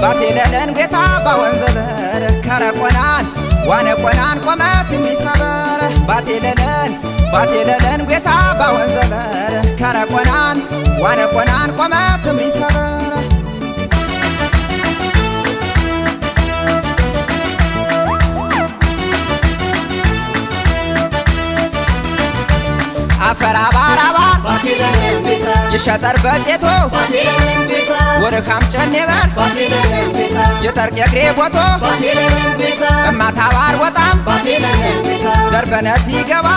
ባቴለለን ጌታ ባወንዘበር ከረቆናን ዋነቆናን ቆመት የሚሰበር ባቴለለን ጌታ ባወንዘበር ከረቆናን ዋነቆናን ቆመት የሚሰበር አፈራ ባራባ ይሸጠር በጨቶ ወርኻም ጨኔበር የጠርቅ የግሬ ቦቶ እማታባር ወጣም ዘርበነት ይገባ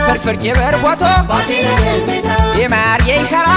ፍርፍር ቂብር ቦቶ የማር የይከራ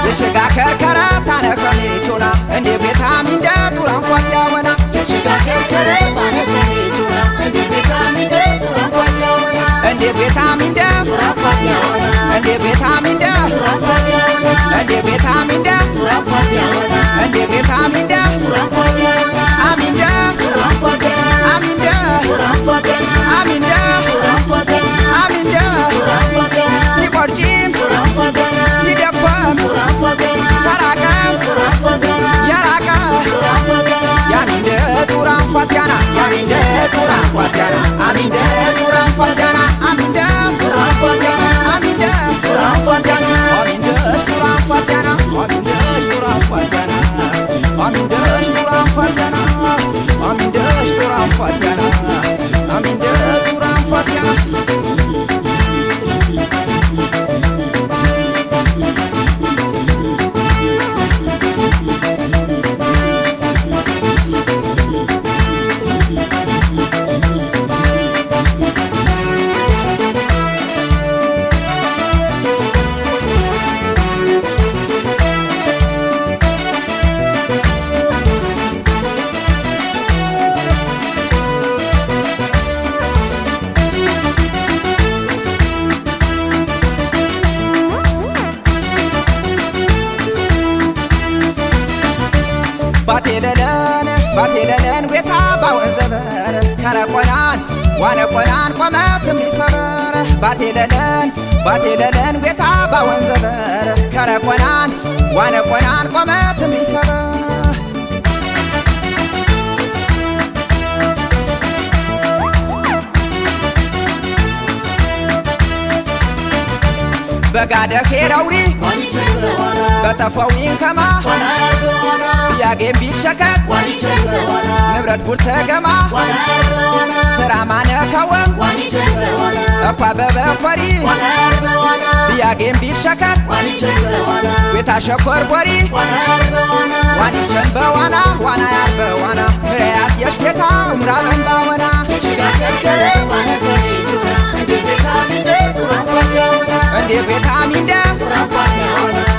የሽጋ ከርከረ ታነከሜ ቾላ እንዴ ቤታም እንደ ጡራንፏት ያወና የሽጋ ከርከረ ታነከሜ ቾላ እንዴ ቤታም እንደ ጡራንፏት ያወና እንዴ ቤታም እንደ ጡራንፏት ያወና እንዴ ቤታም እንደ ጡራንፏት ያወና እንዴ ቤታም እንደ ጡራንፏት ያወና እንዴ ቤታም እንደ ጡራንፏት ያወና አሚንደ ጡራንፏት አሚንደ ጡራንፏት አሚንደ ጡራንፏት አሚንደ ጡራንፏት ይቆርጪም ጡራንፏት ይደፈም ጡራንፏት ተራቀም ጡራንፏት ያራቀ ጡራንፏት ያሚንደ ጡራንፏት ያና ያሚንደ ጡራንፏት ያና አሚንደ ጡራንፏት ያና አሚንደ ጡራንፏት ያና አሚንደ ጡራንፏት ያና አሚንደሽ ጡራንፏት ያና አሚንደሽ ጡራንፏት ያና አሚንደሽ ጡራንፏት ያና አሚንደሽ ጡራንፏት ያና አሚንደ ጡራንፏት ያና ባቴለለን ጌታ ባወንዘበር ከረቆናን ዋነቆናን ቆመት የሚሰበር ባቴለለን ጌታ ባወንዘበር ከረቆናን ዋነቆናን ቆመት የሚሰበር በጋደ ሄረውሪ በተፈዊን ከማ ያጌም ቢሸከት ንብረት ጉር ተገማ ተራማነ ከወም እኳ በበኮሪ ያጌም ቢሸከት ቤታ ሸኮር ጎሪ ዋኒቸን በዋና ዋና ያር በዋና ምርያት የሽቤታ እምራበን ባወና እንዴ ቤታም እንደ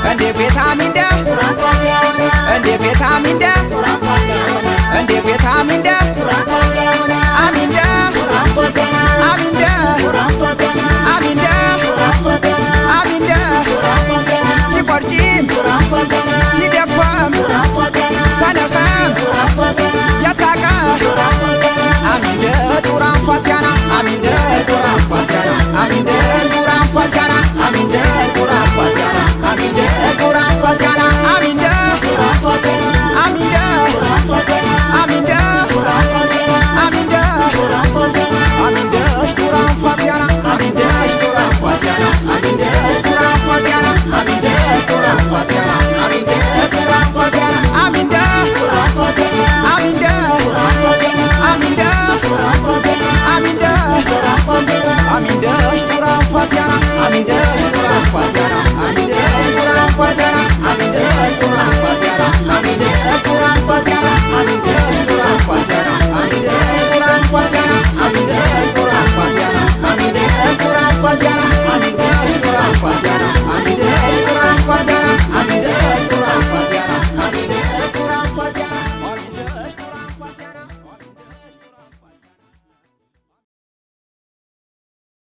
እንዴ ቤታም እንደ እንዴ ቤታም እንደ